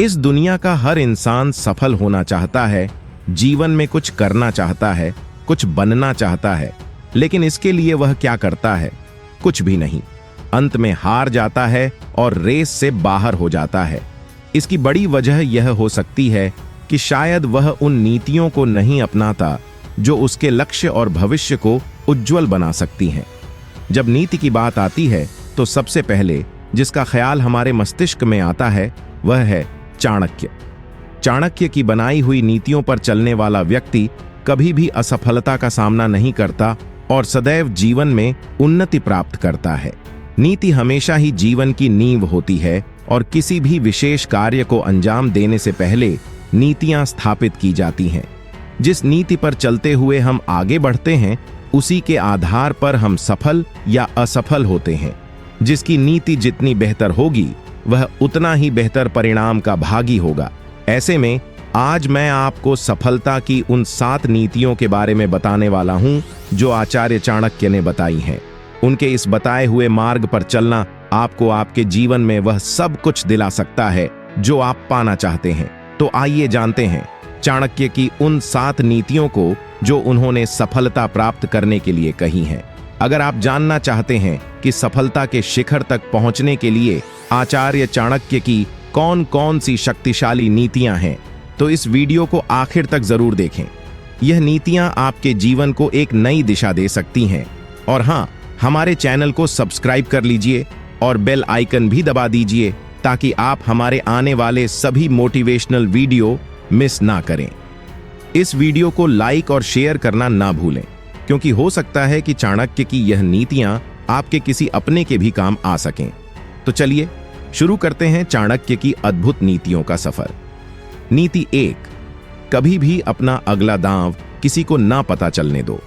इस दुनिया का हर इंसान सफल होना चाहता है, जीवन में कुछ करना चाहता है, कुछ बनना चाहता है, लेकिन इसके लिए वह क्या करता है? कुछ भी नहीं। अंत में हार जाता है और रेस से बाहर हो जाता है। इसकी बड़ी वजह यह हो सकती है कि शायद वह उन नीतियों को नहीं अपनाता जो उसके लक्ष्य और भविष्य को उज्जवल बना सकती हैं। जब नीति की बात आती है तो सबसे पहले जिसका ख्याल हमारे मस्तिष्क में आता है वह है चाणक्य। चाणक्य की बनाई हुई नीतियों पर चलने वाला व्यक्ति कभी भी असफलता का सामना नहीं करता और सदैव जीवन में उन्नति प्राप्त करता है। नीति हमेशा ही जीवन की नींव होती है और किसी भी विशेष कार्य को अंजाम देने से पहले नीतियां स्थापित की जाती हैं। जिस नीति पर चलते हुए हम आगे बढ़ते हैं उसी के आधार पर हम सफल या असफल होते हैं। जिसकी नीति जितनी बेहतर होगी वह उतना ही बेहतर परिणाम का भागी होगा। ऐसे में आज मैं आपको सफलता की उन 7 नीतियों के बारे में बताने वाला हूं जो आचार्य चाणक्य ने बताई हैं। उनके इस बताए हुए मार्ग पर चलना आपको आपके जीवन में वह सब कुछ दिला सकता है जो आप पाना चाहते हैं। तो आइए जानते हैं चाणक्य की उन 7 नीतियों को जो उन्होंने सफलता प्राप्त करने के लिए कही हैं। अगर आप जानना चाहते हैं कि सफलता के शिखर तक पहुंचने के लिए आचार्य चाणक्य की कौन कौन सी शक्तिशाली नीतियां हैं तो इस वीडियो को आखिर तक जरूर देखें। यह नीतियां आपके जीवन को एक नई दिशा दे सकती हैं। और हां, हमारे चैनल को सब्सक्राइब कर लीजिए और बेल आइकन भी दबा दीजिए ताकि आप हमारे आने वाले सभी मोटिवेशनल वीडियो मिस ना करें। इस वीडियो को लाइक और शेयर करना ना भूलें क्योंकि हो सकता है कि चाणक्य की यह नीतियां आपके किसी अपने के भी काम आ सकें। तो चलिए शुरू करते हैं चाणक्य की अद्भुत नीतियों का सफर। नीति 1, कभी भी अपना अगला दांव किसी को ना पता चलने दो।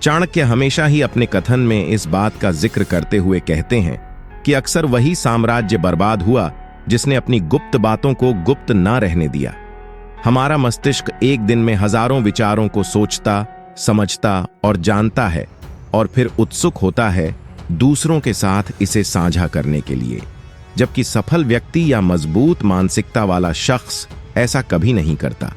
चाणक्य हमेशा ही अपने कथन में इस बात का जिक्र करते हुए कहते हैं कि अक्सर वही साम्राज्य बर्बाद हुआ जिसने अपनी गुप्त बातों को गुप्त ना रहने दिया। हमारा मस्तिष्क एक दिन में हजारों विचारों को सोचता, समझता और जानता है और फिर उत्सुक होता है दूसरों के साथ इसे साझा करने के लिए। जबकि सफल व्यक्ति या मजबूत मानसिकता वाला शख्स ऐसा कभी नहीं करता।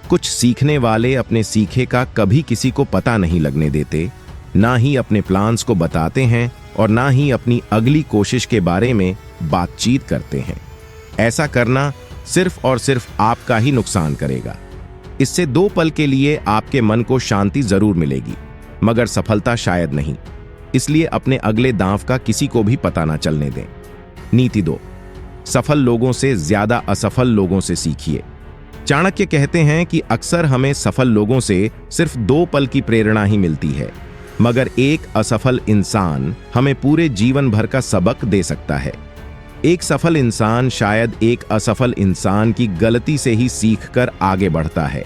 कुछ सीखने वाले अपने सीखे का कभी किसी को पता नहीं लगने देते, ना ही अपने प्लान्स को बताते हैं और ना ही अपनी अगली कोशिश के बारे में बातचीत करते हैं। ऐसा करना सिर्फ और सिर्फ आपका ही नुकसान करेगा। इससे 2 पल के लिए आपके मन को शांति जरूर मिलेगी मगर सफलता शायद नहीं। इसलिए अपने अगले दांव का किसी को भी पता ना चलने दें। नीति 2, सफल लोगों से ज्यादा असफल लोगों से सीखिए। चाणक्य कहते हैं कि अक्सर हमें सफल लोगों से सिर्फ 2 पल की प्रेरणा ही मिलती है मगर एक असफल इंसान हमें पूरे जीवन भर का सबक दे सकता है। एक सफल इंसान शायद एक असफल इंसान की गलती से ही सीखकर आगे बढ़ता है।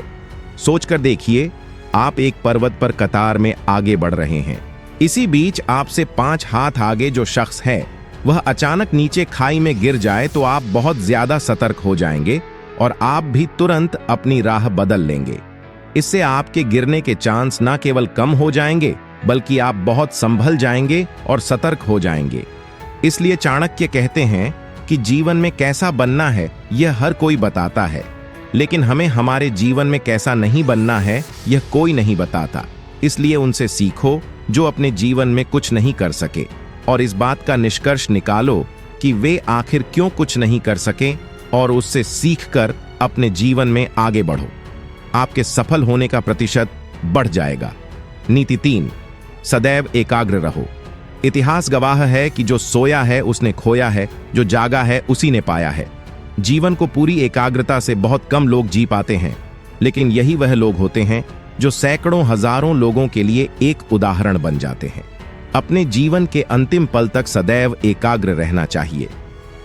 सोचकर देखिए, आप एक पर्वत पर कतार में आगे बढ़ रहे हैं। इसी बीच आपसे 5 हाथ आगे जो शख्स है वह अचानक नीचे खाई में गिर जाए तो आप बहुत ज्यादा सतर्क हो जाएंगे और आप भी तुरंत अपनी राह बदल लेंगे। इससे आपके गिरने के चांस ना केवल कम हो जाएंगे बल्कि आप बहुत संभल जाएंगे और सतर्क हो जाएंगे। इसलिए चाणक्य कहते हैं कि जीवन में कैसा बनना है यह हर कोई बताता है, लेकिन हमें हमारे जीवन में कैसा नहीं बनना है यह कोई नहीं बताता। इसलिए उनसे सीखो जो अपने जीवन में कुछ नहीं कर सके और इस बात का निष्कर्ष निकालो कि वे आखिर क्यों कुछ नहीं कर सके और उससे सीखकर अपने जीवन में आगे बढ़ो। आपके सफल होने का प्रतिशत बढ़ जाएगा। नीति 3, सदैव एकाग्र रहो। इतिहास गवाह है कि जो सोया है उसने खोया है, जो जागा है उसी ने पाया है। जीवन को पूरी एकाग्रता से बहुत कम लोग जी पाते हैं, लेकिन यही वह लोग होते हैं जो सैकड़ों हजारों लोगों के लिए एक उदाहरण बन जाते हैं। अपने जीवन के अंतिम पल तक सदैव एकाग्र रहना चाहिए।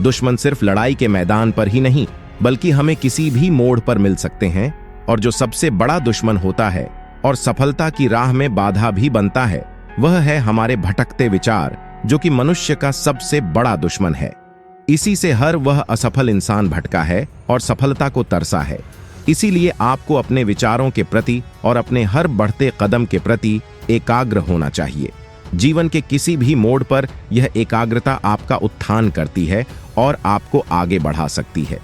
दुश्मन सिर्फ लड़ाई के मैदान पर ही नहीं बल्कि हमें किसी भी मोड़ पर मिल सकते हैं, और जो सबसे बड़ा दुश्मन होता है और सफलता की राह में बाधा भी बनता है वह है हमारे भटकते विचार, जो कि मनुष्य का सबसे बड़ा दुश्मन है। इसी से हर वह असफल इंसान भटका है और सफलता को तरसा है। इसीलिए आपको अपने विचारों के प्रति और अपने हर बढ़ते कदम के प्रति एकाग्र होना चाहिए। जीवन के किसी भी मोड़ पर यह एकाग्रता आपका उत्थान करती है और आपको आगे बढ़ा सकती है।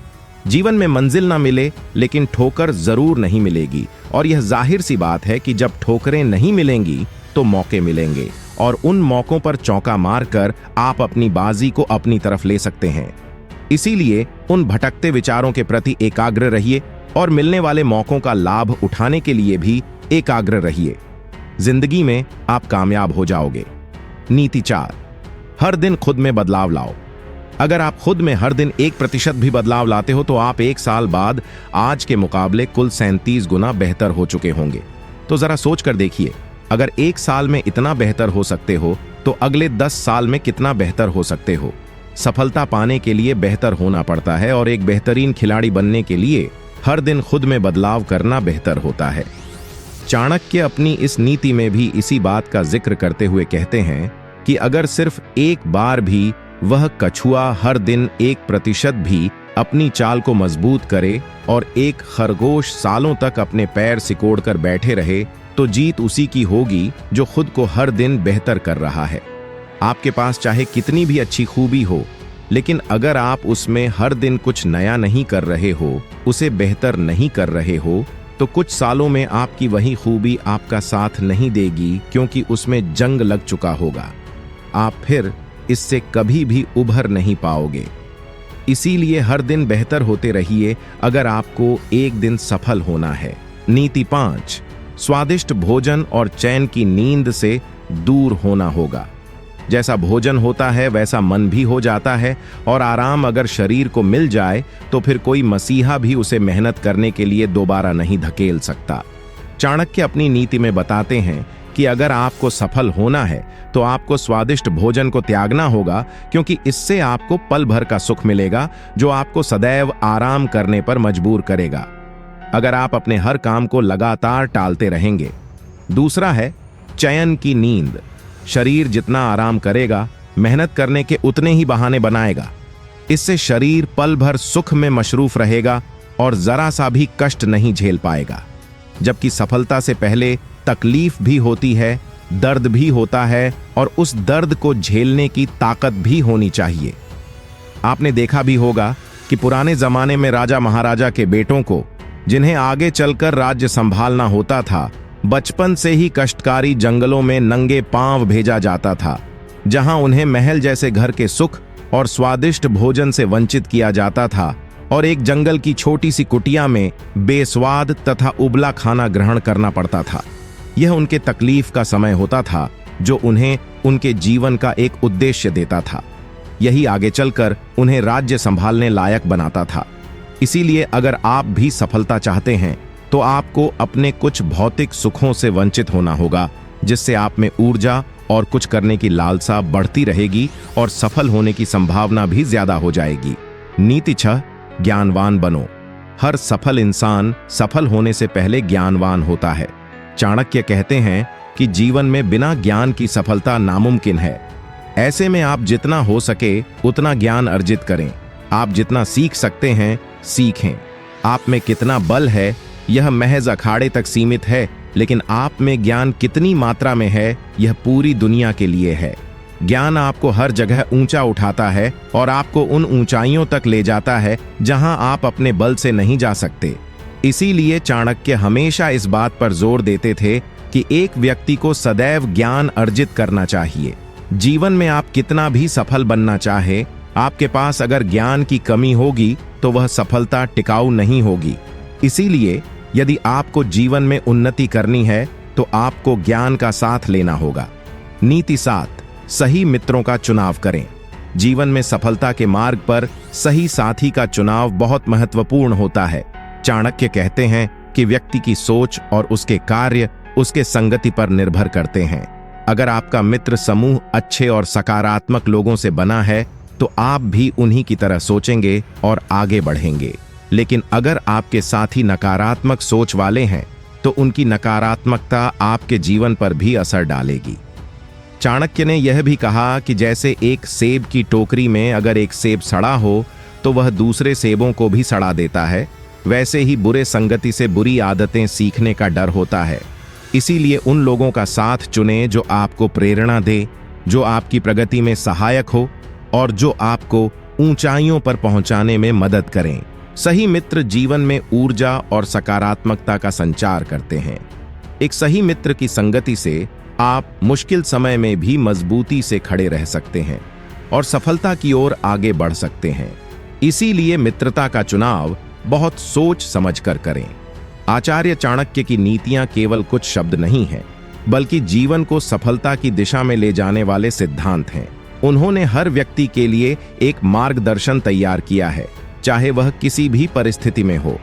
जीवन में मंजिल ना मिले लेकिन ठोकर जरूर नहीं मिलेगी, और यह जाहिर सी बात है कि जब ठोकरें नहीं मिलेंगी तो मौके मिलेंगे, और उन मौकों पर चौका मारकर आप अपनी बाजी को अपनी तरफ ले सकते हैं। इसीलिए उन भटकते विचारों के प्रति एकाग्र रहिए और मिलने वाले मौकों का लाभ उठाने के लिए भी एकाग्र रहिए। जिंदगी में आप कामयाब हो जाओगे। नीति 4, हर दिन खुद में बदलाव लाओ। अगर आप खुद में हर दिन 1% भी बदलाव लाते हो तो आप 1 साल बाद आज के मुकाबले कुल 37 गुना बेहतर हो चुके होंगे। तो जरा सोच कर देखिए, अगर 1 साल में इतना बेहतर हो सकते हो तो अगले 10 साल में कितना बेहतर हो सकते हो। सफलता पाने के लिए बेहतर होना पड़ता है, और एक बेहतरीन खिलाड़ी बनने के लिए हर दिन खुद में बदलाव करना बेहतर होता है। चाणक्य अपनी इस नीति में भी इसी बात का जिक्र करते हुए कहते हैं कि अगर सिर्फ एक बार भी वह कछुआ हर दिन 1% भी अपनी चाल को मजबूत करे और एक खरगोश सालों तक अपने पैर सिकोड़कर बैठे रहे तो जीत उसी की होगी जो खुद को हर दिन बेहतर कर रहा है। आपके पास चाहे कितनी भी अच्छी खूबी हो, लेकिन अगर आप उसमें हर दिन कुछ नया नहीं कर रहे हो, उसे बेहतर नहीं कर रहे हो, तो कुछ सालों में आपकी वही खूबी आपका साथ नहीं देगी, क्योंकि उसमें जंग लग चुका होगा। आप फिर इससे कभी भी उभर नहीं पाओगे। इसीलिए हर दिन बेहतर होते रहिए अगर आपको एक दिन सफल होना है। नीति 5, स्वादिष्ट भोजन और चैन की नींद से दूर होना होगा। जैसा भोजन होता है वैसा मन भी हो जाता है, और आराम अगर शरीर को मिल जाए तो फिर कोई मसीहा भी उसे मेहनत करने के लिए दोबारा नहीं धकेल सकता। चाणक्य अपनी नीति में बताते हैं कि अगर आपको सफल होना है तो आपको स्वादिष्ट भोजन को त्यागना होगा, क्योंकि इससे आपको पल भर का सुख मिलेगा जो आपको सदैव आराम करने पर मजबूर करेगा अगर आप अपने हर काम को लगातार टालते रहेंगे। दूसरा है चयन की नींद। शरीर जितना आराम करेगा, मेहनत करने के उतने ही बहाने बनाएगा। इससे शरीर पल भर सुख में मशरूफ रहेगा और जरा सा भी कष्ट नहीं झेल पाएगा। जबकि सफलता से पहले तकलीफ भी होती है, दर्द भी होता है, और उस दर्द को झेलने की ताकत भी होनी चाहिए। आपने देखा भी होगा कि पुराने जमाने में राजा महाराजा के बेटों को, जिन्हें आगे चलकर राज्य संभालना होता था, बचपन से ही कष्टकारी जंगलों में नंगे पांव भेजा जाता था, जहां उन्हें महल जैसे घर के सुख और स्वादिष्ट भोजन से वंचित किया जाता था, और एक जंगल की छोटी सी कुटिया में बेस्वाद तथा उबला खाना ग्रहण करना पड़ता था। यह उनके तकलीफ का समय होता था, जो उन्हें उनके जीवन का एक उद्देश्य देता था। यही आगे चलकर उन्हें राज्य संभालने लायक बनाता था। इसीलिए अगर आप भी सफलता चाहते हैं तो आपको अपने कुछ भौतिक सुखों से वंचित होना होगा, जिससे आप में ऊर्जा और कुछ करने की लालसा बढ़ती रहेगी और सफल होने की संभावना भी ज्यादा हो जाएगी। नीति 6, ज्ञानवान बनो। हर सफल इंसान सफल होने से पहले ज्ञानवान होता है। चाणक्य कहते हैं कि जीवन में बिना ज्ञान की सफलता नामुमकिन है। ऐसे में आप जितना हो सके उतना ज्ञान अर्जित करें। आप जितना सीख सकते हैं सीखें। आप में कितना बल है यह महज अखाड़े तक सीमित है, लेकिन आप में ज्ञान कितनी मात्रा में है यह पूरी दुनिया के लिए है। ज्ञान आपको हर जगह ऊंचा उठाता है और आपको उन ऊंचाइयों तक ले जाता है जहां आप अपने बल से नहीं जा सकते। इसीलिए चाणक्य हमेशा इस बात पर जोर देते थे कि एक व्यक्ति को सदैव ज्ञान अर्जित करना चाहिए। जीवन में आप कितना भी सफल बनना चाहे, आपके पास अगर ज्ञान की कमी होगी तो वह सफलता टिकाऊ नहीं होगी। इसीलिए यदि आपको जीवन में उन्नति करनी है तो आपको ज्ञान का साथ लेना होगा। नीति 7, सही मित्रों का चुनाव करें। जीवन में सफलता के मार्ग पर सही साथी का चुनाव बहुत महत्वपूर्ण होता है। चाणक्य कहते हैं कि व्यक्ति की सोच और उसके कार्य उसके संगति पर निर्भर करते हैं। अगर आपका मित्र समूह अच्छे और सकारात्मक लोगों से बना है तो आप भी उन्हीं की तरह सोचेंगे और आगे बढ़ेंगे। लेकिन अगर आपके साथी नकारात्मक सोच वाले हैं तो उनकी नकारात्मकता आपके जीवन पर भी असर डालेगी। चाणक्य ने यह भी कहा कि जैसे एक सेब की टोकरी में अगर एक सेब सड़ा हो तो वह दूसरे सेबों को भी सड़ा देता है, वैसे ही बुरे संगति से बुरी आदतें सीखने का डर होता है। इसीलिए उन लोगों का साथ चुनें जो आपको प्रेरणा दे, जो आपकी प्रगति में सहायक हो और जो आपको ऊंचाइयों पर पहुंचाने में मदद करें। सही मित्र जीवन में ऊर्जा और सकारात्मकता का संचार करते हैं। एक सही मित्र की संगति से आप मुश्किल समय में भी मजबूती से खड़े रह सकते हैं और सफलता की ओर आगे बढ़ सकते हैं। इसीलिए मित्रता का चुनाव बहुत सोच समझकर करें। आचार्य चाणक्य की नीतियां केवल कुछ शब्द नहीं हैं, बल्कि जीवन को सफलता की दिशा में ले जाने वाले सिद्धांत हैं। उन्होंने हर व्यक्ति के लिए एक मार्गदर्शन तैयार किया है, चाहे वह किसी भी परिस्थिति में हो।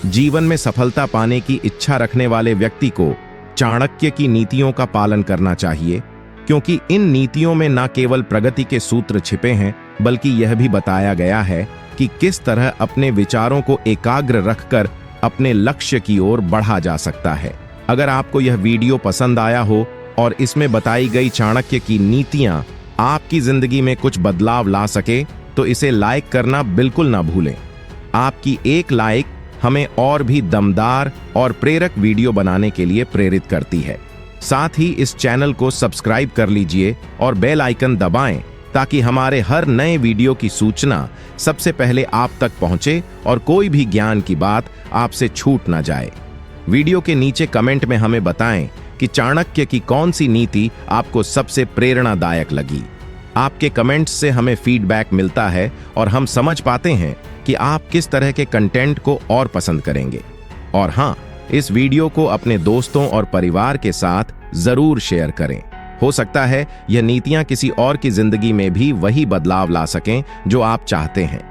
जीवन में सफलता पाने की इच्छा रखने वाले व्यक्ति को चाणक्य की नीतियों का पालन करना चाहिए, क्योंकि इन नीतियों में न केवल प्रगति के सूत्र छिपे हैं, बल्कि यह भी बताया गया है कि किस तरह अपने विचारों को एकाग्र रखकर अपने लक्ष्य की ओर बढ़ा जा सकता है। अगर आपको यह वीडियो पसंद आया हो और इसमें बताई गई चाणक्य की नीतियां आपकी जिंदगी में कुछ बदलाव ला सके, तो इसे लाइक करना बिल्कुल ना भूलें। आपकी एक लाइक हमें और भी दमदार और प्रेरक वीडियो बनाने के लिए प्रेरित करती है। साथ ही इस चैनल को सब्सक्राइब कर लीजिए और बेल आइकन दबाएं, ताकि हमारे हर नए वीडियो की सूचना सबसे पहले आप तक पहुंचे और कोई भी ज्ञान की बात आपसे छूट ना जाए। वीडियो के नीचे कमेंट में हमें बताएं कि चाणक्य की कौन सी नीति आपको सबसे प्रेरणादायक लगी। आपके कमेंट्स से हमें फीडबैक मिलता है और हम समझ पाते हैं कि आप किस तरह के कंटेंट को और पसंद करेंगे। और हाँ, इस वीडियो को अपने दोस्तों और परिवार के साथ जरूर शेयर करें। हो सकता है यह नीतियां किसी और की जिंदगी में भी वही बदलाव ला सकें जो आप चाहते हैं।